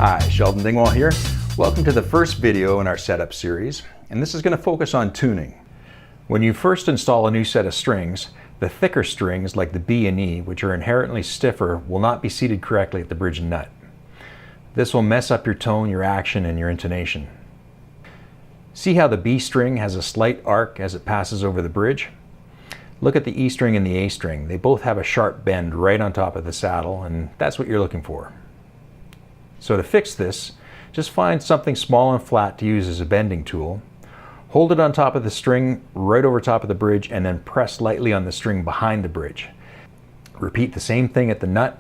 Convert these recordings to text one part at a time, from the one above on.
Hi, Sheldon Dingwall here. Welcome to the first video in our setup series, and this is going to focus on tuning. When you first install a new set of strings, the thicker strings like the B and E, which are inherently stiffer, will not be seated correctly at the bridge and nut. This will mess up your tone, your action, and your intonation. See how the B string has a slight arc as it passes over the bridge? Look at the E string and the A string. They both have a sharp bend right on top of the saddle, and that's what you're looking for. So to fix this, just find something small and flat to use as a bending tool. Hold it on top of the string, right over top of the bridge, and then press lightly on the string behind the bridge. Repeat the same thing at the nut,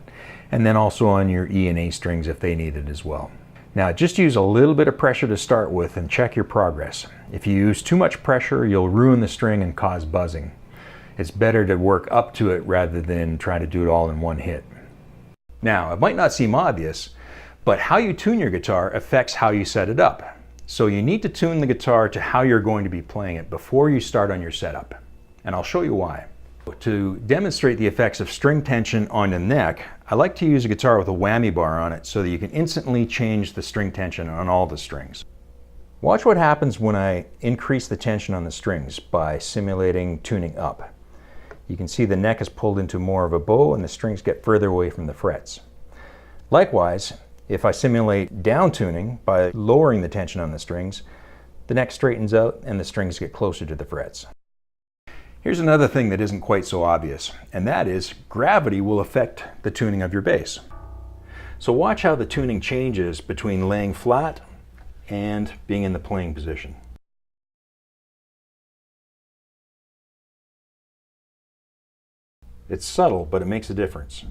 and then also on your E and A strings if they need it as well. Now just use a little bit of pressure to start with and check your progress. If you use too much pressure, you'll ruin the string and cause buzzing. It's better to work up to it rather than try to do it all in one hit. Now, it might not seem obvious, but how you tune your guitar affects how you set it up. So you need to tune the guitar to how you're going to be playing it before you start on your setup. And I'll show you why. To demonstrate the effects of string tension on the neck, I like to use a guitar with a whammy bar on it so that you can instantly change the string tension on all the strings. Watch what happens when I increase the tension on the strings by simulating tuning up. You can see the neck is pulled into more of a bow and the strings get further away from the frets. Likewise, if I simulate down tuning by lowering the tension on the strings, the neck straightens out and the strings get closer to the frets. Here's another thing that isn't quite so obvious, and that is gravity will affect the tuning of your bass. So watch how the tuning changes between laying flat and being in the playing position. It's subtle, but it makes a difference.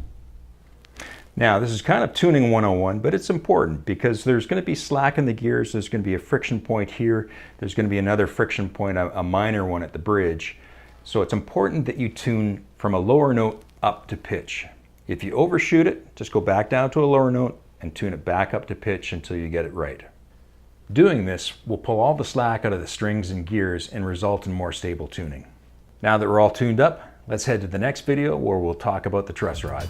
Now, this is kind of tuning 101, but it's important because there's going to be slack in the gears, there's going to be a friction point here, there's going to be another friction point, a minor one at the bridge. So it's important that you tune from a lower note up to pitch. If you overshoot it, just go back down to a lower note and tune it back up to pitch until you get it right. Doing this will pull all the slack out of the strings and gears and result in more stable tuning. Now that we're all tuned up, let's head to the next video where we'll talk about the truss rod.